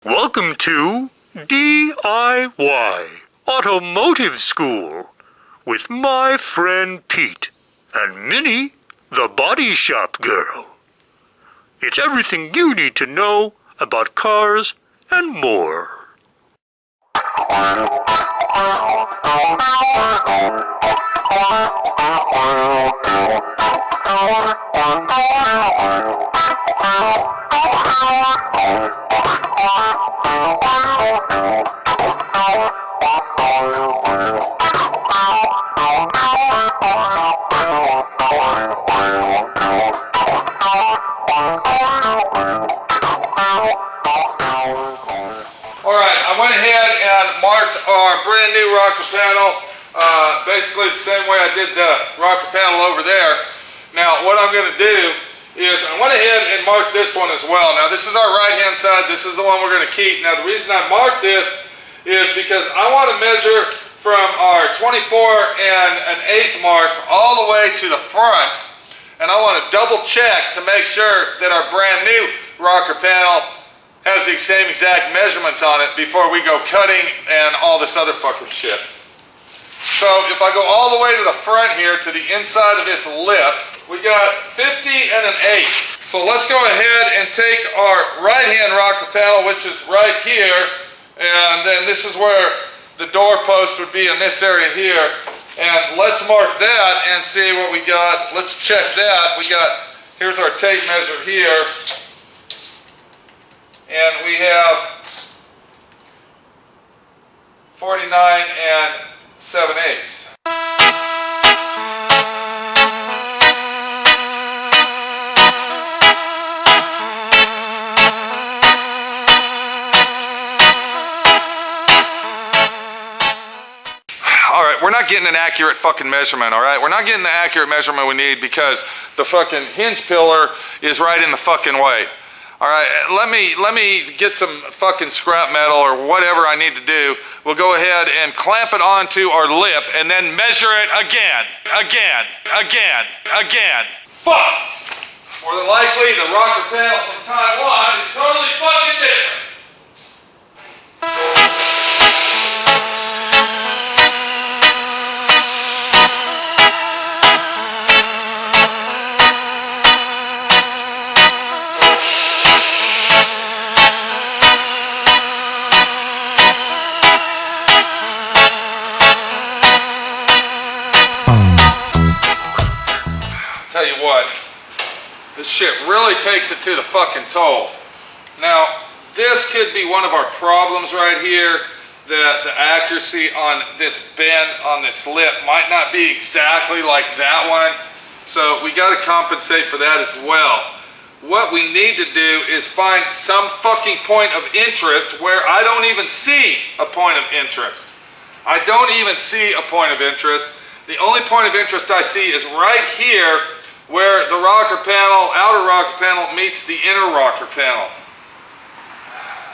Welcome to D.I.Y. Automotive School with my friend Pete and Minnie, the body shop girl. It's everything you need to know about cars and more. Alright, I went ahead and marked our brand new rocker panel basically the same way I did the rocker panel over there. Now what I'm going to do is I went ahead and marked this one as well. Now this is our right hand side, this is the one we're going to keep. Now the reason I marked this is because I want to measure from our 24 1/8 mark all the way to the front, and I want to double check to make sure that our brand new rocker panel has the same exact measurements on it before we go cutting and all this other fucking shit. So if I go all the way to the front here to the inside of this lip, we got 50 1/8. So let's go ahead and take our right hand rocker panel, which is right here, and then this is where the door post would be in this area here, and let's mark that and see what we got. Let's check that. We got, here's our tape measure here, and we have 49 7/8. Alright, we're not getting an accurate fucking measurement, alright? We're not getting the accurate measurement we need because the fucking hinge pillar is right in the fucking way. Alright, let me get some fucking scrap metal or whatever I need to do. We'll go ahead and clamp it onto our lip and then measure it again. Fuck! More than likely, the rocker panel from Taiwan is totally fucking different. Tell you what, this shit really takes it to the fucking toe. Now, this could be one of our problems right here, that the accuracy on this bend on this lip might not be exactly like that one. So we got to compensate for that as well. What we need to do is find some fucking point of interest where I don't even see a point of interest. I don't even see a point of interest. The only point of interest I see is right here where the rocker panel, outer rocker panel, meets the inner rocker panel.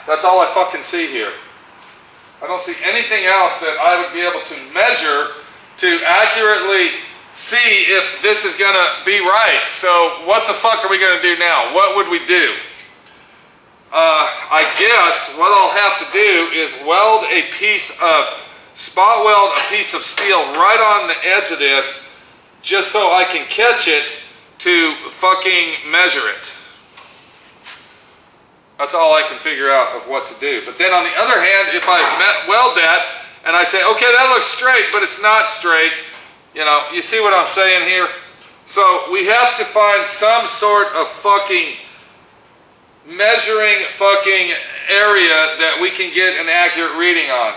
That's all I fucking see here. I don't see anything else that I would be able to measure to accurately see if this is gonna be right. So what the fuck are we gonna do now? What would we do? I guess what I'll have to do is spot weld a piece of steel right on the edge of this, just so I can catch it to fucking measure it. That's all I can figure out of what to do. But then on the other hand, if I weld that and I say, okay, that looks straight, but it's not straight, you know, you see what I'm saying here? So we have to find some sort of fucking measuring fucking area that we can get an accurate reading on.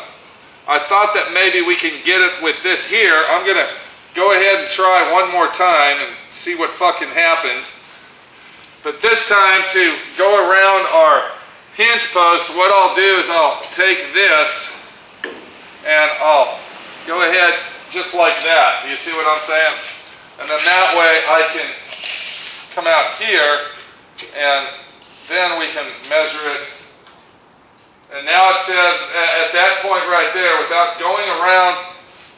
I thought that maybe we can get it with this here. I'm gonna go ahead and try one more time and see what fucking happens. But this time, to go around our hinge post, what I'll do is I'll take this and I'll go ahead just like that. Do you see what I'm saying? And then that way I can come out here and then we can measure it. And now it says at that point right there, without going around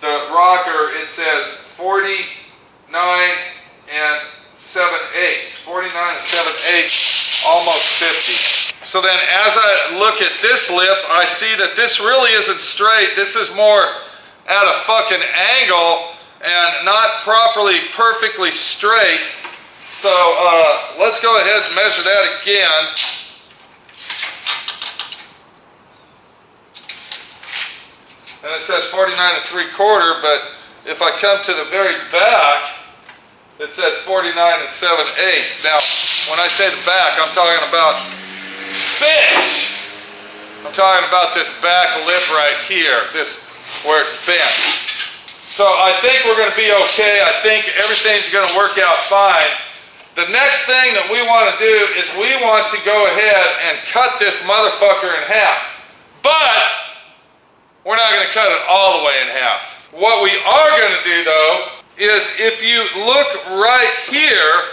the rocker, it says 49 7/8, almost 50. So then as I look at this lip, I see that this really isn't straight. This is more at a fucking angle and not properly, perfectly straight. So let's go ahead and measure that again. And it says 49 3/4, but if I come to the very back, it says 49 7/8. Now, when I say the back, I'm talking about, bitch! I'm talking about this back lip right here, this where it's bent. So I think we're going to be okay. I think everything's going to work out fine. The next thing that we want to do is we want to go ahead and cut this motherfucker in half. But we're not going to cut it all the way in half. What we are going to do, though, is if you look right here,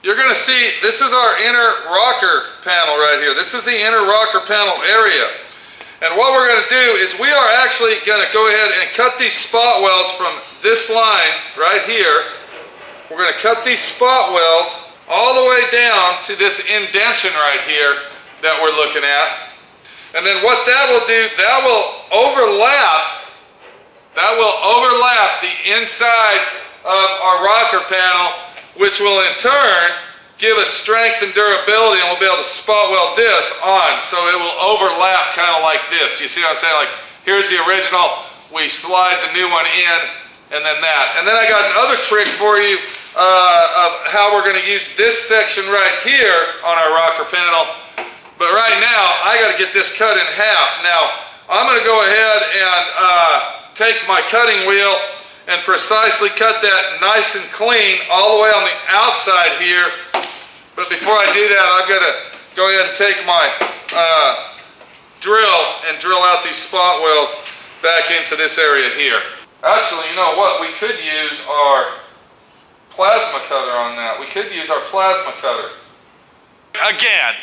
you're going to see this is our inner rocker panel right here. This is the inner rocker panel area. And what we're going to do is we are actually going to go ahead and cut these spot welds from this line right here. We're going to cut these spot welds all the way down to this indention right here that we're looking at. And then what that will do, that will overlap the inside of our rocker panel, which will in turn give us strength and durability, and we'll be able to spot weld this on. So it will overlap kind of like this. Do you see what I'm saying? Like, here's the original, we slide the new one in, and then that. And then I got another trick for you of how we're going to use this section right here on our rocker panel. But right now, I got to get this cut in half. Now, I'm going to go ahead and take my cutting wheel and precisely cut that nice and clean all the way on the outside here. But before I do that, I've got to go ahead and take my drill and drill out these spot welds back into this area here. Actually, you know what? We could use our plasma cutter on that. We could use our plasma cutter. Again.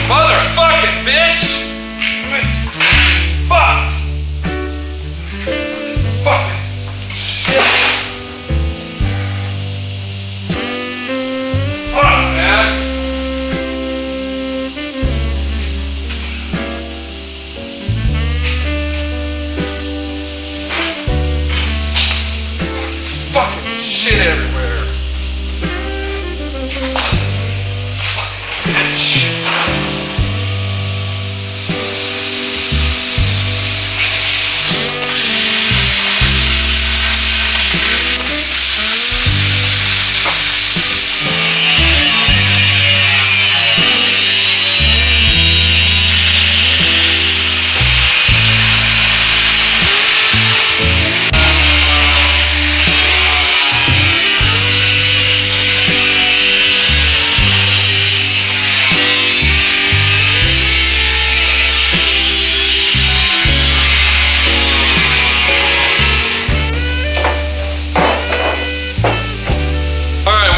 Motherfucking bitch! Fuck! Fucking shit! Fuck, man! Fucking shit everywhere! Fucking bitch!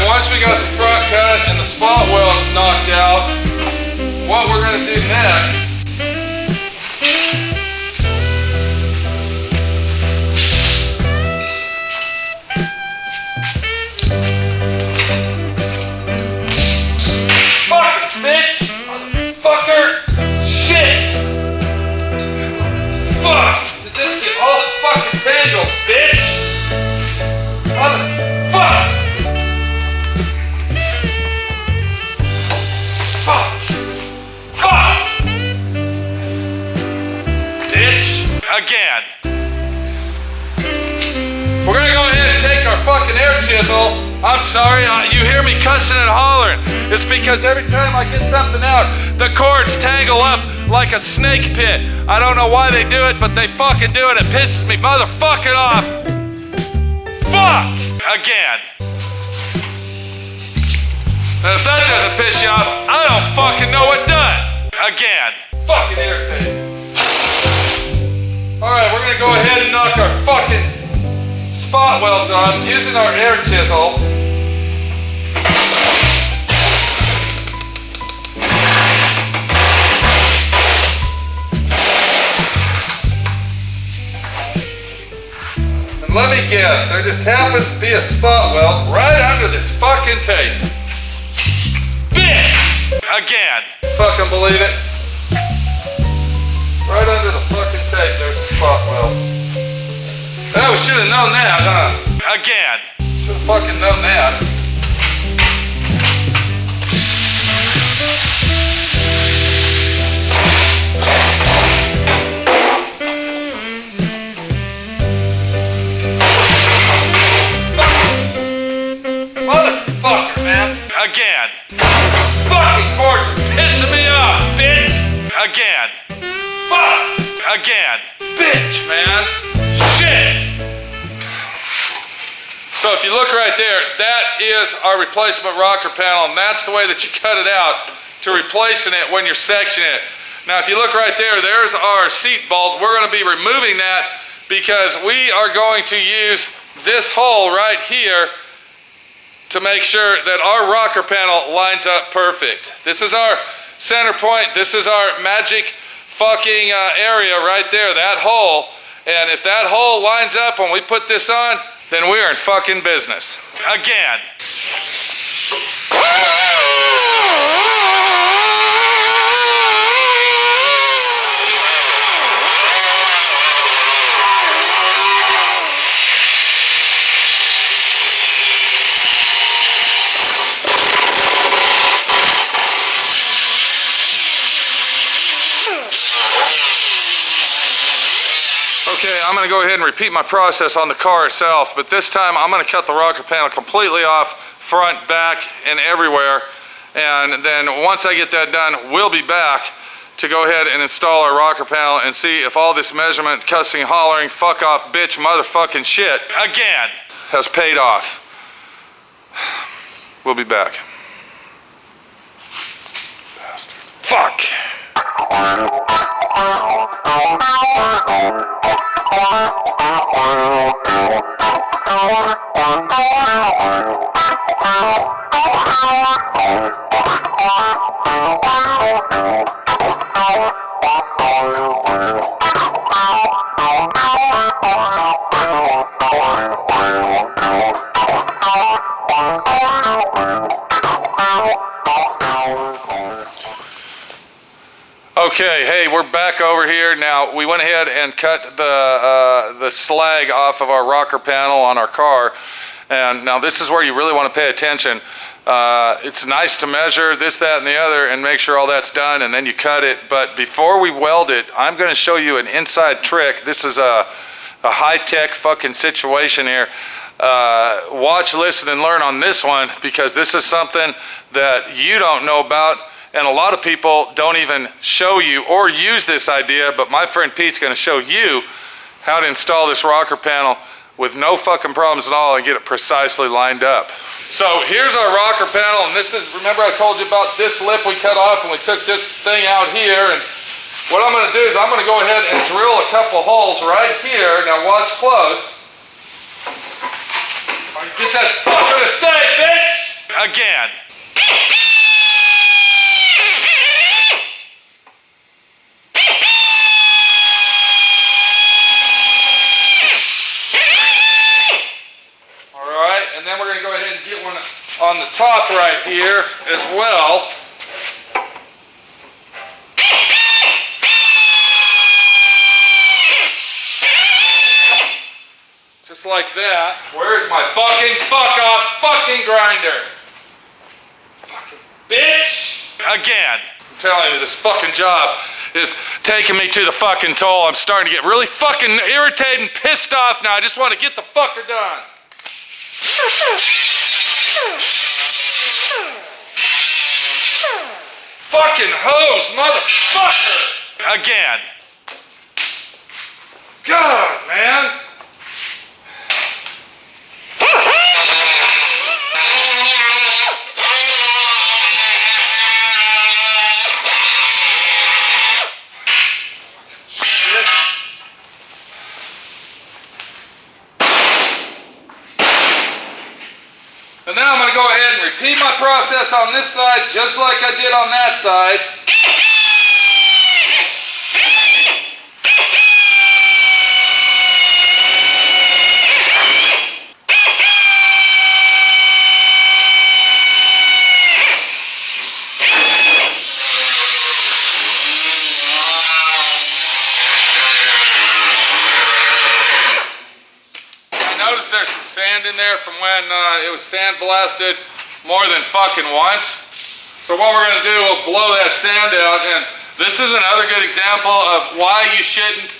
Once we got the front cut and the spot welds knocked out, what we're going to do next fucking bitch! Motherfucker! Shit! Fuck! Did this get all fucking tangled, bitch? Motherfuck! Fuck! Fuck! Bitch! Again. We're gonna go ahead and take our fucking air chisel. I'm sorry, you hear me cussing and hollering. It's because every time I get something out, the cords tangle up like a snake pit. I don't know why they do it, but they fucking do it. It pisses me motherfucking off. Fuck! Again. And if that doesn't piss you off, I don't fucking know what does. Again. Fucking irritating. Alright, we're gonna go ahead and knock our fucking spot welds on using our air chisel. And let me guess, there just happens to be a spot weld right under this fucking tape. Bitch! Again. Fucking believe it? Right under the fucking tape, there's a spot weld. Oh, we should have known that, huh? Again. Should have fucking known that. Motherfucker, man. Again. This fucking cords are pissing me off, bitch. Again. Fuck. Again. Bitch, man. Shit. So if you look right there, that is our replacement rocker panel, and that's the way that you cut it out to replacing it when you're sectioning it. Now if you look right there, there's our seat bolt. We're going to be removing that because we are going to use this hole right here to make sure that our rocker panel lines up perfect. This is our center point. This is our magic fucking area right there, that hole. And if that hole lines up when we put this on, then we're in fucking business. Again. Okay, I'm going to go ahead and repeat my process on the car itself, but this time I'm going to cut the rocker panel completely off, front, back, and everywhere. And then once I get that done, we'll be back to go ahead and install our rocker panel and see if all this measurement, cussing, hollering, fuck off, bitch, motherfucking shit, again, has paid off. We'll be back. Bastard. Fuck! Okay, hey, we're back over here. Now, we went ahead and cut the slag off of our rocker panel on our car. And now this is where you really want to pay attention. It's nice to measure this, that, and the other and make sure all that's done, and then you cut it. But before we weld it, I'm going to show you an inside trick. This is a high-tech fucking situation here. Watch, listen, and learn on this one, because this is something that you don't know about. And a lot of people don't even show you or use this idea, but my friend Pete's going to show you how to install this rocker panel with no fucking problems at all and get it precisely lined up. So here's our rocker panel, and this is, remember I told you about this lip we cut off and we took this thing out here, and what I'm going to do is I'm going to go ahead and drill a couple holes right here. Now watch close. Get that fucker to stay, bitch! Again. And then we're going to go ahead and get one on the top right here as well. Just like that. Where's my fucking grinder? Fucking bitch! Again, I'm telling you, this fucking job is taking me to the fucking toll. I'm starting to get really fucking irritated and pissed off now. I just want to get the fucker done. Fucking hose, motherfucker! Again. God, man. And then I'm going to go ahead and repeat my process on this side just like I did on that side. There's some sand in there from when it was sandblasted more than fucking once. So what we're going to do, we'll blow that sand out, and this is another good example of why you shouldn't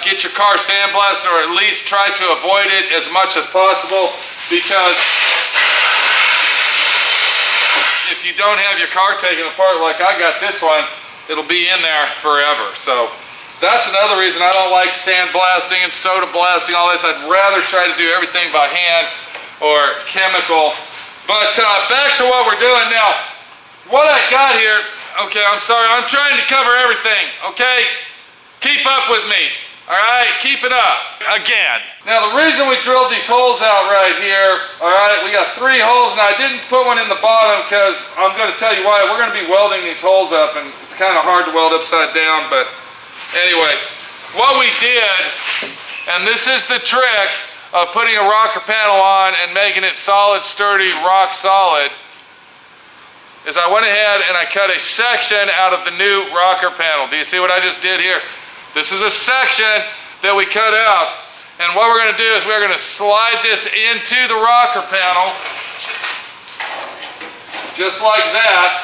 get your car sandblasted, or at least try to avoid it as much as possible, because if you don't have your car taken apart like I got this one, it'll be in there forever. So that's another reason I don't like sandblasting and soda blasting, all this. I'd rather try to do everything by hand or chemical. But back to what we're doing now. What I got here, okay, I'm sorry, I'm trying to cover everything, okay? Keep up with me, all right? Keep it up. Again. Now the reason we drilled these holes out right here, all right, we got 3 holes. Now I didn't put one in the bottom because I'm going to tell you why. We're going to be welding these holes up, and it's kind of hard to weld upside down, but anyway, what we did, and this is the trick of putting a rocker panel on and making it solid, sturdy, rock solid, is I went ahead and I cut a section out of the new rocker panel. Do you see what I just did here? This is a section that we cut out, and what we're going to do is we're going to slide this into the rocker panel, just like that,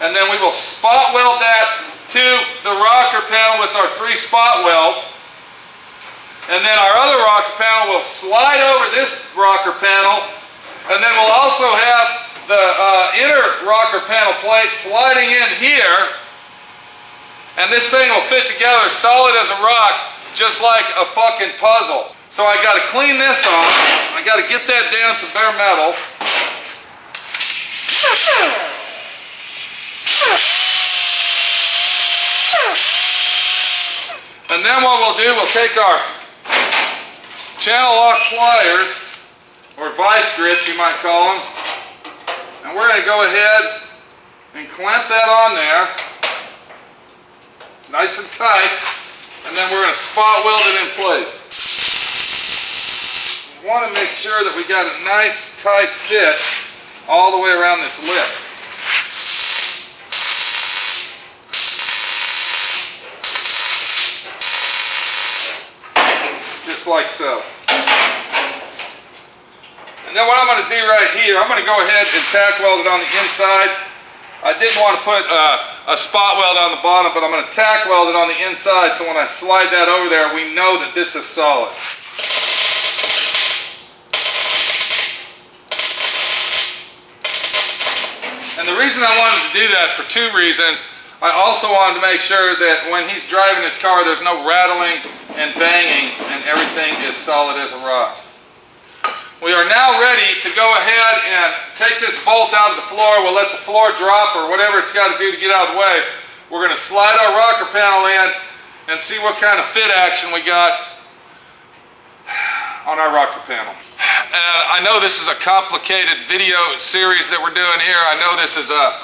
and then we will spot weld that to the rocker panel with our 3 spot welds, and then our other rocker panel will slide over this rocker panel, and then we'll also have the inner rocker panel plate sliding in here, and this thing will fit together solid as a rock, just like a fucking puzzle. So I got to clean this off. I got to get that down to bare metal. And then what we'll do, we'll take our channel lock pliers, or vice grips you might call them, and we're going to go ahead and clamp that on there, nice and tight, and then we're going to spot weld it in place. We want to make sure that we got a nice tight fit all the way around this lip. Just like so. And then what I'm going to do right here, I'm going to go ahead and tack weld it on the inside. I didn't want to put a spot weld on the bottom, but I'm going to tack weld it on the inside, so when I slide that over there, we know that this is solid. And the reason I wanted to do that for 2 reasons. I also wanted to make sure that when he's driving his car, there's no rattling and banging, and everything is solid as a rock. We are now ready to go ahead and take this bolt out of the floor. We'll let the floor drop, or whatever it's got to do to get out of the way. We're going to slide our rocker panel in and see what kind of fit action we got on our rocker panel. I know this is a complicated video series that we're doing here. I know this is an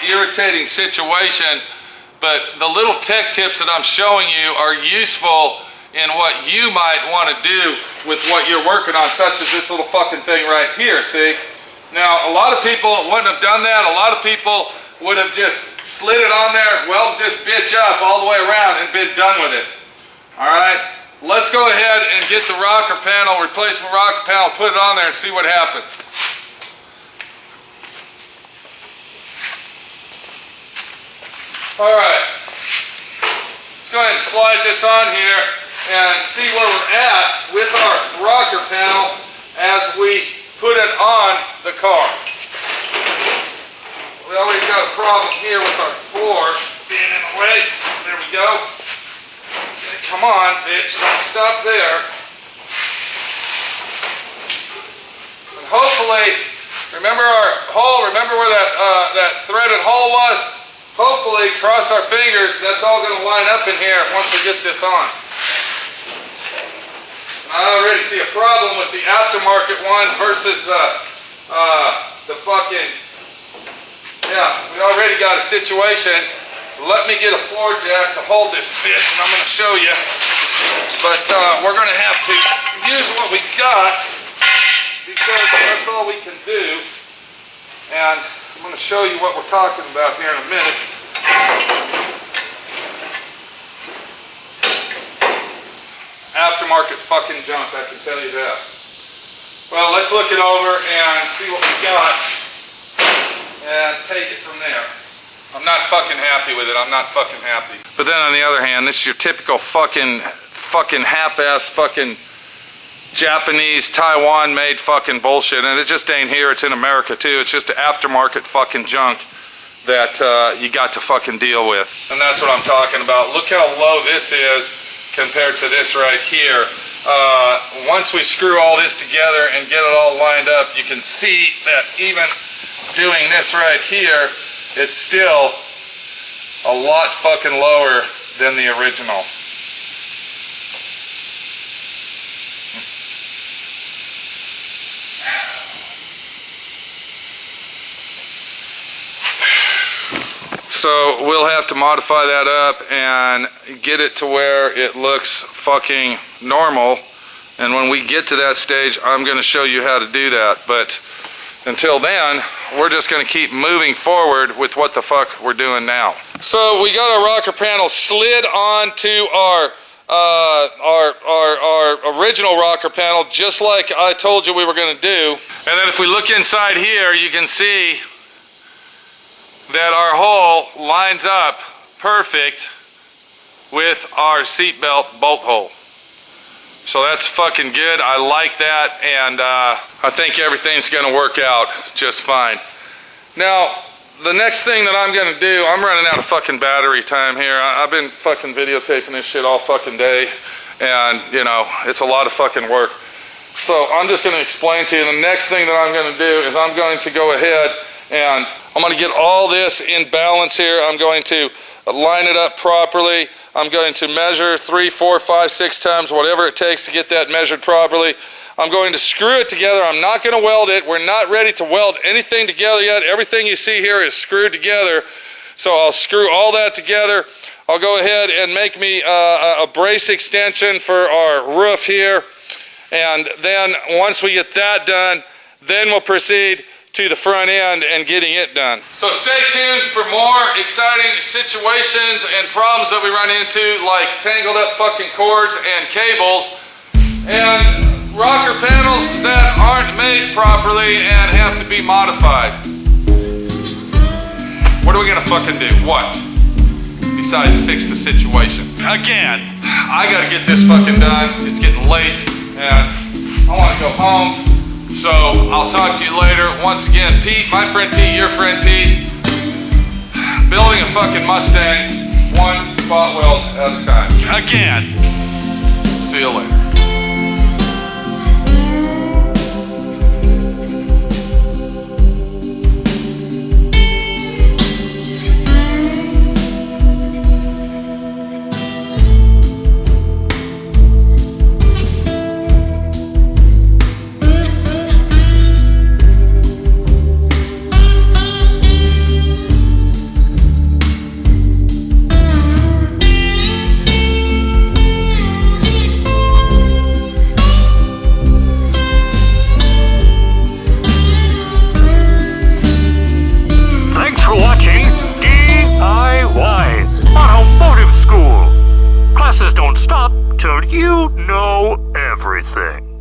irritating situation, but the little tech tips that I'm showing you are useful in what you might want to do with what you're working on, such as this little fucking thing right here, see? Now, a lot of people wouldn't have done that. A lot of people would have just slid it on there, welded this bitch up all the way around, and been done with it. All right? Let's go ahead and get the rocker panel, replacement rocker panel, put it on there and see what happens. All right. Let's go ahead and slide this on here and see where we're at with our rocker panel as we put it on the car. We already got a problem here with our floor being in the way. There we go. Okay, come on, bitch, don't stop there. And hopefully, remember our hole, remember where that threaded hole was? Hopefully, cross our fingers, that's all going to line up in here once we get this on. I already see a problem with the aftermarket one versus the fucking, yeah, we already got a situation. Let me get a floor jack to hold this bitch, and I'm going to show you. But we're going to have to use what we got because that's all we can do. And I'm going to show you what we're talking about here in a minute. Aftermarket fucking junk, I can tell you that. Well, let's look it over and see what we got and take it from there. I'm not fucking happy with it. I'm not fucking happy. But then on the other hand, this is your typical fucking half-ass fucking Japanese, Taiwan made fucking bullshit. And it just ain't here. It's in America too. It's just aftermarket fucking junk that you got to fucking deal with. And that's what I'm talking about. Look how low this is compared to this right here. Once we screw all this together and get it all lined up, you can see that even doing this right here, it's still a lot fucking lower than the original. So we'll have to modify that up and get it to where it looks fucking normal. And when we get to that stage, I'm going to show you how to do that. But until then, we're just going to keep moving forward with what the fuck we're doing now. So we got our rocker panel slid onto our original rocker panel, just like I told you we were going to do. And then if we look inside here, you can see that our hole lines up perfect with our seatbelt bolt hole. So that's fucking good. I like that, and I think everything's gonna work out just fine. Now, the next thing that I'm gonna do, I'm running out of fucking battery time here. I've been fucking videotaping this shit all fucking day, and you know, it's a lot of fucking work. So I'm just gonna explain to you, the next thing that I'm gonna do is I'm going to go ahead and I'm going to get all this in balance here. I'm going to line it up properly. I'm going to measure 3, 4, 5, 6 times, whatever it takes to get that measured properly. I'm going to screw it together. I'm not going to weld it. We're not ready to weld anything together yet. Everything you see here is screwed together. So I'll screw all that together. I'll go ahead and make me a brace extension for our roof here. And then once we get that done, then we'll proceed to the front end and getting it done. So stay tuned for more exciting situations and problems that we run into, like tangled up fucking cords and cables and rocker panels that aren't made properly and have to be modified. What are we gonna fucking do? What? Besides fix the situation. Again, I gotta get this fucking done. It's getting late and I wanna go home. So, I'll talk to you later. Once again, Pete, my friend Pete, your friend Pete, building a fucking Mustang, one spot weld at a time. Again. See you later. D.I.Y. Automotive School. Classes don't stop till you know everything.